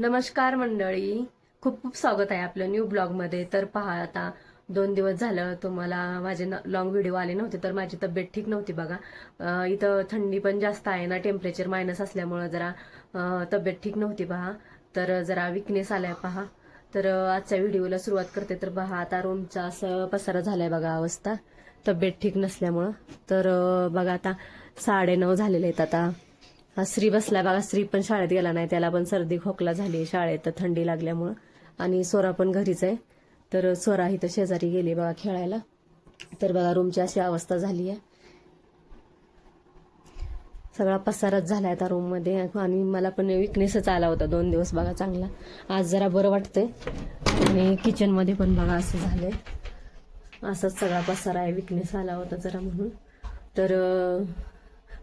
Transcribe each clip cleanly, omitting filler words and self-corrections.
नमस्कार मंडळी, खूप खूप स्वागत आहे आपलं न्यू ब्लॉगमध्ये. तर पहा, आता 2 दिवस झालं तुम्हाला माझे लॉंग व्हिडिओ आले नव्हते, तर माझी तब्येत ठीक नव्हती बघा. इथं थंडी पण जास्त आहे ना, टेम्परेचर मायनस असल्यामुळं जरा तब्येत ठीक नव्हती पहा. तर जरा विकनेस आलाय पहा. तर आजच्या व्हिडिओला सुरुवात करते. तर पहा, आता रूमचा असं पसारा झालाय बघा अवस्था, तब्येत ठीक नसल्यामुळं. तर बघा आता 9:30 झालेले आहेत. आता हा श्री बसलाय बघा. श्री पण शाळेत गेला नाही, त्याला पण सर्दी खोकला झाली शाळेत थंडी लागल्यामुळं. आणि सोरा पण घरीच आहे. तर सोरा इथं शेजारी गेली बघा खेळायला. तर बघा रूमची अशी अवस्था झाली आहे. सगळा पसारच झालाय आता रूम मध्ये. आणि मला पण विकनेसच आला होता 2 दिवस बघा चांगला. आज जरा बरं वाटतंय. आणि किचन मध्ये पण बघा असं झालंय, असंच सगळा पसारा आहे. विकनेस आला होता जरा म्हणून. तर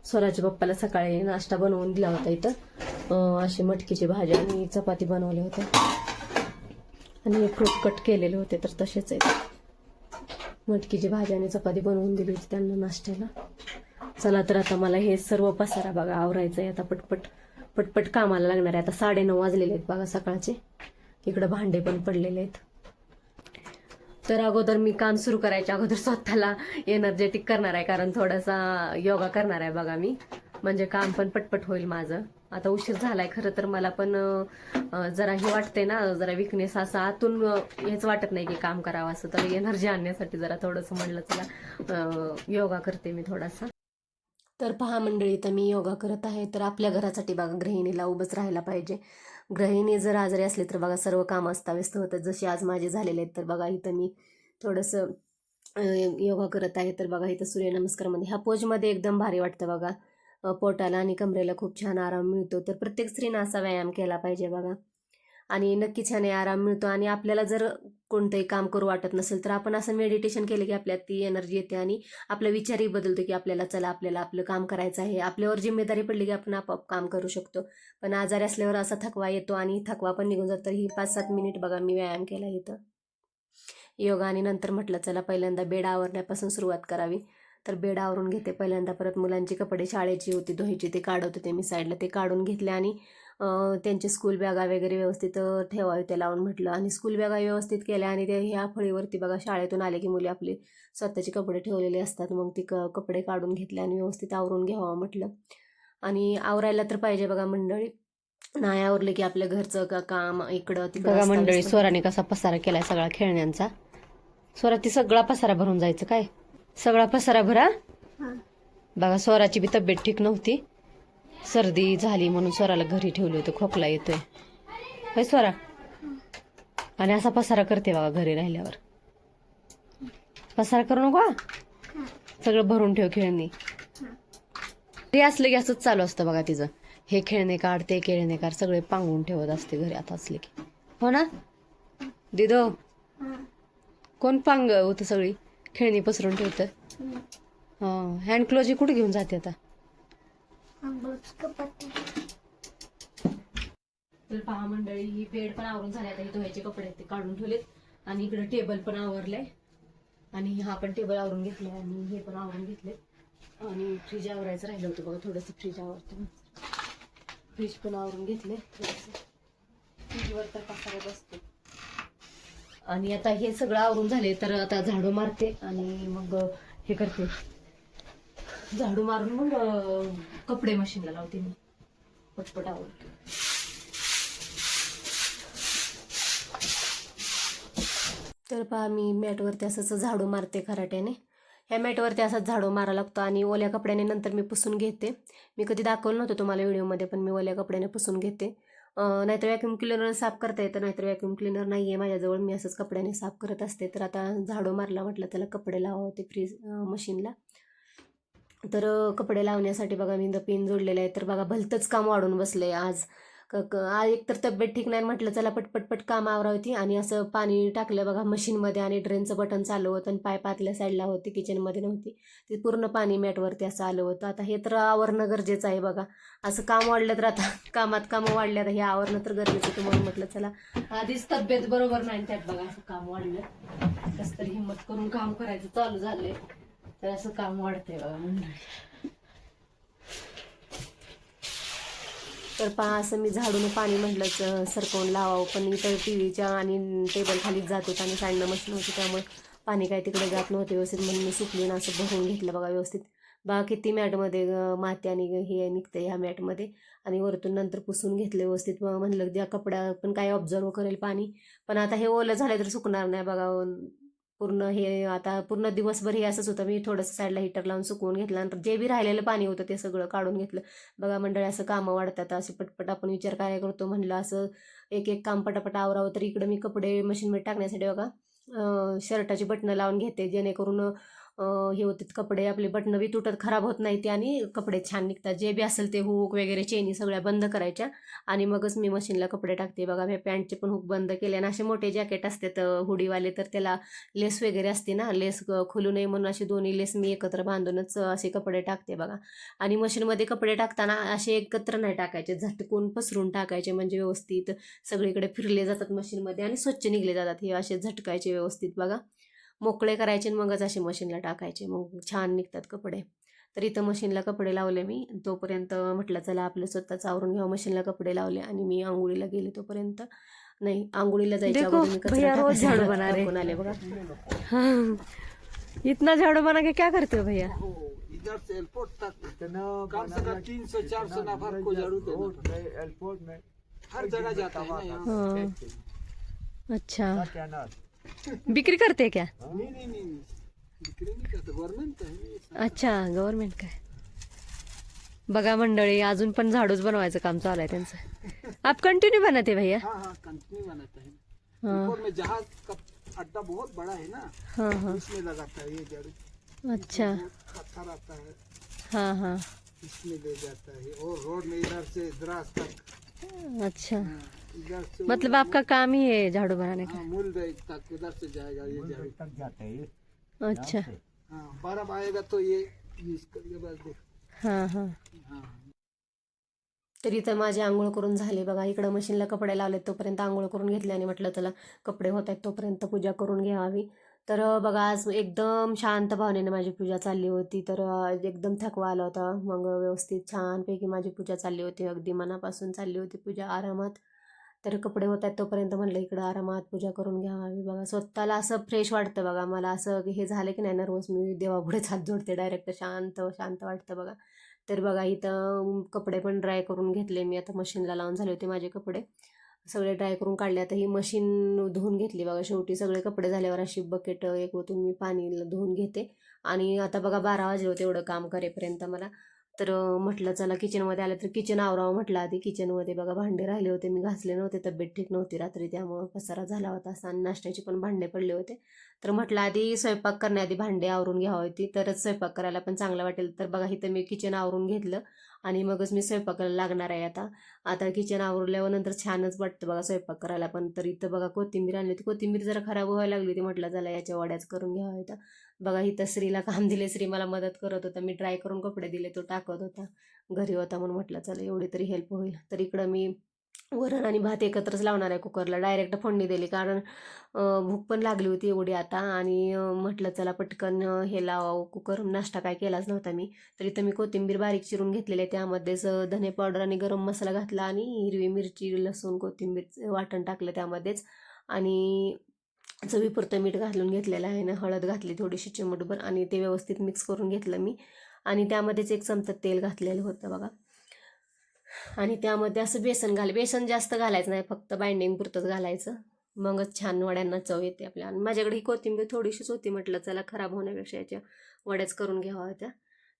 स्वराच्या पप्पाला सकाळी नाश्ता बनवून दिला होता इथं. अशी मटकीची भाजी आणि चपाती बनवली होती आणि फ्रूट कट केलेले होते, तर तसेच आहेत. मटकीची भाजी आणि चपाती बनवून दिली होती त्यांना नाश्त्याला. चला तर आता मला हे सर्व पसारा बघा आवरायचं आहे. आता पटपट पटपट कामाला लागणार आहे. आता 9:30 वाजलेले आहेत बघा सकाळचे. इकडं भांडे पण पडलेले आहेत. तर अगोदर मी काम सुरू करायच्या अगोदर स्वतःला एनर्जेटिक करणार आहे, कारण थोडासा योगा करणार आहे बघा मी. म्हणजे काम पण पटपट होईल माझं. आता उशीर झालाय खरं तर. मला पण जरा हे वाटतंय ना, जरा विकनेस असं आतून हेच वाटत नाही की काम करावं असं. तर एनर्जी आणण्यासाठी जरा थोडंसं म्हणलं चला योगा करते मी थोडासा. तर पहा मंडळी, तर मी योगा करत आहे. तर आपल्या घरासाठी बघा गृहिणीला उभंच राहायला पाहिजे. गृहिणी जर आजारी असली तर बघा सर्व काम अस्ताव्यस्त होतं, जसे आज माझे झालेले आहेत. तर बघा इथं मी थोडंसं योगा करत आहे. तर बघा इथं सूर्यनमस्कारमध्ये ह्या पोजमध्ये एकदम भारी वाटतं बघा. पोटाला आणि कमरेला खूप छान आराम मिळतो. तर प्रत्येक स्त्रीनं असा व्यायाम केला पाहिजे बघा. आणि नक्कीच छान आराम मिळतो. आणि आपल्याला जर कोणतंही काम करू वाटत नसेल तर आपण असं मेडिटेशन केलं की आपल्यात ती एनर्जी येते आणि आपला विचारही बदलतो की आपल्याला चला आपल्याला आपलं काम करायचं आहे. आपल्यावर जिम्मेदारी पडली की आपण आपोआप काम करू शकतो. पण आजारी असल्यावर असा थकवा येतो आणि थकवा पण निघून जातो. ही 5-7 मिनिट बघा मी व्यायाम केला इथं योगा. आणि नंतर म्हटलं चला पहिल्यांदा बेड आवरण्यापासून सुरुवात करावी. तर बेड आवरून घेते पहिल्यांदा. परत मुलांची कपडे शाळेची होती धुवायची, ते काढत होते मी साईडला, ते काढून घेतले. आणि त्यांचे स्कूल बॅगा वगैरे व्यवस्थित ठेवावे ते लावून म्हटलं. आणि स्कूल बॅगा व्यवस्थित केल्या. आणि ते ह्या फळीवरती बघा शाळेतून आले की मुले आपले स्वतःचे कपडे ठेवलेले असतात, मग ती कपडे काढून घेतले आणि व्यवस्थित आवरून घ्यावं म्हटलं. आणि आवरायला तर पाहिजे बघा मंडळी. नाही आवरले की आपल्या घरचं काम इकडं तिकडं बघा मंडळी. स्वराने कसा पसारा केलाय सगळा खेळण्यांचा. स्वरा ती सगळा पसारा भरून जायचं काय, सगळा पसारा भरा. बघा स्वराची बी तब्येत ठीक नव्हती, सर्दी झाली म्हणून स्वराला घरी ठेवले होते, खोकला येतोय होय स्वरा. आणि असा पसारा करते बघा घरी राहिल्यावर. पसारा करू नको, सगळं भरून ठेव खेळणी. घरी असलं की असंच चालू असतं बघा तिचं. हे खेळणे काढ, ते खेळणे काढ, सगळे पांगून ठेवत असते घरी आता असले की. हो ना दिदो? कोण पांग होतं सगळी खेळणी पसरून ठेवतं. हँड क्लोज कुठे घेऊन जाते आता? तर पहा मंडळी, ही बेड पण आवरून झाले. आता हे धुवायचे कपडे ते काढून ठेवलेत. आणि इकडे टेबल पण आवरलंय. आणि हा पण टेबल आवरून घेतलाय. आणि हे पण आवरून घेतले. आणि फ्रीज आवरायचं राहिलं होतं बघा, थोडंसं फ्रीज आवरते. फ्रीज पण आवरून घेतले. फ्रीजवर तर पसारा बसतो. आणि आता हे सगळं आवरून झाले तर आता झाडू मारते आणि मग हे करते. झाडू मारून मग कपडे मशीनला लावते मी पटपट आवरते. तर पहा मी मॅटवरती असंच झाडू मारते खराट्याने. ह्या मॅटवरती असाच झाडू मारा लागतो. आणि ओल्या कपड्याने नंतर मी पुसून घेते. मी कधी दाखवलं नव्हतं तुम्हाला व्हिडिओमध्ये, पण मी ओल्या कपड्याने पुसून घेते. नाहीतर व्हॅक्यूम क्लिनर साफ करता येतं, नाहीतर व्हॅक्यूम क्लिनर नाही आहे माझ्याजवळ, मी असंच कपड्याने साफ करत असते. तर आता झाडू मारला म्हटलं त्याला कपडे लावा होते फ्रीज मशीनला. तर कपडे लावण्यासाठी बघा मी पिन जोडलेलं आहे. तर बघा भलतंच काम वाढून बसलंय आज. आज एकतर तब्येत ठीक नाही म्हटलं चला पटपट काम आवरावती. आणि असं पाणी टाकलं बघा मशीनमध्ये आणि ड्रेनचं बटन चालू होतं. आणि पाईप आतल्या साईडला होती, किचनमध्ये नव्हती, ते पूर्ण पाणी मॅटवरती असं आलं होतं. आता हे तर आवरणं गरजेचं आहे बघा. असं काम वाढलं तर आता कामं वाढल्या तर हे आवरणं तर गरजेचं आहे. म्हणून म्हटलं चला, आधीच तब्येत बरोबर नाही, त्यात बघा असं काम वाढलं. कसं तरी हिंमत करून काम करायचं चालू झालंय, तर असं काम वाढतंय बघा मंडळी. तर पहा असं मी झाडून पाणी म्हटलं सरकवून लावावं, पण इथं टीव्हीच्या आणि टेबल खालीच जात होतं आणि साईडनं मशीन होती त्यामुळे पाणी काय तिकडे जात नव्हते व्यवस्थित, म्हणून मी सुकलीनं असं भरून घेतलं बघा व्यवस्थित. बघा किती मॅटमध्ये माती आणि हे निघतं ह्या मॅटमध्ये. आणि वरतून नंतर पुसून घेतले व्यवस्थित. म्हणलं ज्या कपड्या पण काय ऑब्झर्व करेल पाणी, पण आता हे ओलं झालं तर सुकणार नाही बघा पूर्ण. हे आता पूर्ण दिवसभर हे असंच होतं. मी थोडंसं साईडला हीटर लावून सुकवून घेतल्यानंतर जे बी राहिलेलं पाणी होतं ते सगळं काढून घेतलं. बघा मंडळी असं कामं वाढतात असे पटपट. आपण विचार काय करतो म्हणलं असं एक एक काम पटापट आवरावं, तर इकडं मी कपडे मशीनमध्ये टाकण्यासाठी बघा शर्टाची बटणं लावून घेते, जेणेकरून हे होते कपडे आपले बटणं बी तुटत खराब होत नाही ते, आणि कपडे छान निघतात. जे बी असेल ते हुक वगैरे चेनी सगळ्या बंद करायच्या आणि मगच मी मशीनला कपडे टाकते. बघा मी पॅन्टचे पण हुक बंद केले, आणि असे मोठे जॅकेट असतात हुडीवाले तर त्याला लेस वगैरे असते ना, लेस खुलू नये म्हणून असे दोन्ही लेस मी एकत्र बांधूनच असे कपडे टाकते बघा. आणि मशीनमध्ये कपडे टाकताना असे एकत्र नाही टाकायचे, झटकून पसरून टाकायचे, म्हणजे व्यवस्थित सगळीकडे फिरले जातात मशीनमध्ये आणि स्वच्छ निघले जातात. हे असे झटकायचे व्यवस्थित बघा, मोकळे करायचे आणि मगच असे मशीनला टाकायचे, मग छान निघतात कपडे. तर इथं मशीनला कपडे लावले मी. तोपर्यंत म्हटलं चला आपलं स्वतःच आवरून घ्यावं. मशीनला कपडे लावले आणि मी आंघोळीला गेले. तोपर्यंत नाही, आंघोळीला जायच्या अगोदर मी कचरा टाकून आले बघा. इतना झाड़ू बना के क्या करते हो भैया? इधर से एयरपोर्ट तक कम से कम 300-400 नफर को झाड़ू देना। एयरपोर्ट में हर जगह जाता है ना यहाँ। अच्छा, बिक्री करते क्या? नहीं बिक्री नहीं करते, गवर्नमेंट है। अच्छा, गव्हर्नमेंट काय. बघा मंडळी अजून पण झाडूच बनवायचं काम चालू आहे त्यांचं. आप कंटिन्यू बनाते भैया? हाँ कंटिन्यू बनाता है। ऊपर में जहाज का अड्डा बहुत बड़ा है ना, हाँ इसमें लगाता है ये झाड़ू। अच्छा, पत्थर आता है, हाँ इसमें ले जाता है, और रोड में इधर से द्रास तक। अच्छा, इधर से मतलब आपका काम ही है झाड़ू बनाने का? मूल तक उधर से जाएगा ये झाड़ू तक जाता है। अच्छा, हाँ, बर्फ आएगा तो ये यूज करिए बस देख। हाँ. तर इथं माझी आंघोळ करून झाली बघा. इकडं मशीनला कपडे लावले, तोपर्यंत आंघोळ करून घेतले आणि म्हटलं चला कपडे होत आहेत तोपर्यंत पूजा करून घ्यावी. तर बघा आज एकदम शांत भावनेने माझी पूजा चालली होती. तर एकदम थकवा आला होता, मग व्यवस्थित छानपैकी माझी पूजा चालली होती. अगदी मनापासून चालली होती पूजा आरामात. तर कपडे होत आहेत तोपर्यंत म्हटलं इकडं आरामात पूजा करून घ्यावी बघा. स्वतःला असं फ्रेश वाटतं बघा. मला असं हे झालं की नाही नर्वस, मी देवापुढेच हात जोडते डायरेक्ट. शांत वाटतं बघा. तर बघा इथं कपडे पण ड्राय करून घेतले मी. आता मशीनला लावून झाले होते माझे कपडे सगळे ड्राय करून काढले. आता ही मशीन धुवून घेतली बघा. शेवटी सगळे कपडे झाल्यावर अशी बकेट एक ओतून मी पाणी धुवून घेते. आणि आता बघा 12 वाजले होते एवढं काम करेपर्यंत मला. तर म्हटलं चला किचनमध्ये आलं तर किचन आवरावं म्हटलं आधी. किचनमध्ये बघा भांडे राहिले होते, मी घासले नव्हते, तब्येत ठीक नव्हती रात्री, त्यामुळं पसारा झाला होता असा. आणि नाश्त्याचे पण भांडे पडले होते. तर म्हटलं आधी स्वयंपाक करण्याआधी भांडे आवरून घ्यावी होती, तरच स्वयंपाक करायला पण चांगलं वाटेल. तर बघा इथं मी किचन आवरून घेतलं आणि मगच मी स्वयंपाकाला लागणार आहे. आता किचन आवरल्यावर नंतर छानच वाटतं बघा स्वयंपाक करायला पण. तर इथं बघा कोथिंबीर आणली होती. कोथिंबीर जरा खराब व्हायला लागली होती, म्हटलं चला याच्या वड्याच करून घ्यावा होता. बघा इथं श्रीला काम दिले, श्री मला मदत करत होता. मी ड्राय करून कपडे दिले, तो टाकत होता. घरी होता म्हणून म्हटलं चला एवढी तरी हेल्प होईल. तर इकडं मी वरण आणि भात एकत्रच लावणार आहे कुकरला, डायरेक्ट फोडणी दिली, कारण भूक पण लागली होती एवढी आता. आणि म्हटलं चला पटकन हे लावावं कुकर. नाश्ता काय केलाच नव्हता मी. तर इथं मी कोथिंबीर बारीक चिरून घेतलेली आहे, त्यामध्येच धने पावडर आणि गरम मसाला घातला आणि हिरवी मिरची लसूण कोथिंबीर वाटण टाकलं त्यामध्येच. आणि चवीपुरतं मीठ घालून घेतलेलं आहे ना, हळद घातली थोडीशी चिमूटभर आणि ते व्यवस्थित मिक्स करून घेतलं मी. आणि त्यामध्येच 1 चमचा तेल घातलेलं होतं बघा. आणि त्यामध्ये असं बेसन जास्त घालायचं नाही, फक्त बाइंडिंग पुरतंच घालायचं, मगच छान वड्यांना चव येते आपल्या. आणि माझ्याकडे ही कोथिंबीर थोडीशीच होती, म्हटलं चला खराब होण्यापेक्षा याच्या वड्याच करून घ्यावा होत्या.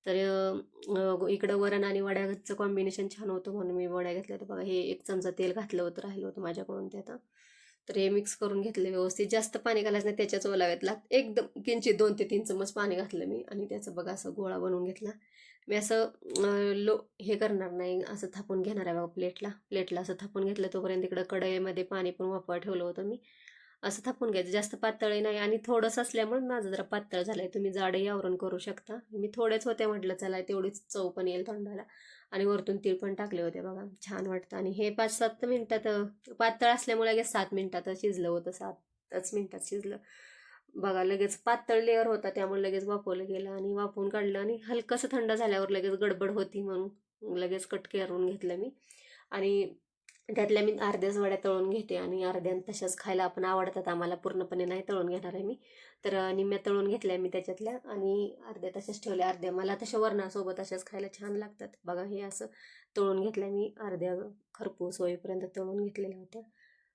तर इकडं वरण आणि वड्याचं कॉम्बिनेशन छान होतं म्हणून मी वड्या घेतल्या होत्या बघा. हे 1 चमचा तेल घातलं होतं, राहिलं होतं माझ्याकडून ते आता. तर हे मिक्स करून घेतलं व्यवस्थित. जास्त पाणी घालायचं नाही, त्याच्याच ओलाव्यात लागतं. एकदम किंचित 2 ते 3 चमच पाणी घातलं मी आणि त्याचं बघा असं गोळा बनवून घेतला मी. असं हे करणार नाही, असं थापून घेणार आहे बघा प्लेटला असं थापून घेतलं. तोपर्यंत इकडं कढईमध्ये पाणी पण वाफवा ठेवलं होतं मी. असं थापून घ्यायचं, जास्त पातळही नाही. आणि थोडंसं असल्यामुळे माझं जरा पातळ झालंय, तुम्ही जाडही आवरण करू शकता. मी थोडेच होते म्हटलं चला तेवढीच चव पण येईल तोंडाला. आणि वरतून तीळ पण टाकले होते बघा, छान वाटतं. आणि हे 5-7 मिनिटात, पातळ असल्यामुळे लगेच 7 मिनिटात शिजलं होतं, 7च मिनिटात शिजलं बघा. लगेच पातळ लेअर होता त्यामुळे लगेच वाफवलं गेलं आणि वाफवून काढलं. आणि हलकंसं थंड झाल्यावर लगेच गडबड होती म्हणून लगेच कट करून घेतलं मी. आणि त्यातल्या मी अर्ध्याच वड्या तळून घेते आणि अर्ध्या तशाच खायला आपण आवडतात आम्हाला, पूर्णपणे नाही तळून घेणार आहे मी. तर निम्म्या तळून घेतल्या मी त्याच्यातल्या आणि अर्ध्या तशाच ठेवल्या. अर्ध्या मला तशा वरणासोबत अशाच खायला छान लागतात. बघा हे असं तळून घेतल्या मी, अर्ध्या खरपूस होईपर्यंत तळून घेतलेल्या होत्या.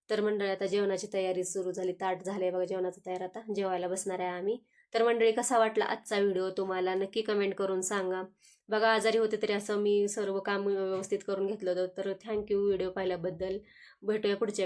तर मंडळी आता जेवणाची तयारी सुरू झाली. ताट झालंय बघा जेवणाचं तयार, आता जेवायला बसणार आहे आम्ही. तर मंडळी कसा वाटला आजचा व्हिडिओ तुम्हाला नक्की कमेंट करून सांगा. बघा आजारी होते तरी असं मी सर्व काम व्यवस्थित करून घेतलं होतं. तर थँक्यू व्हिडिओ पाहिल्याबद्दल. भेटूया पुढच्या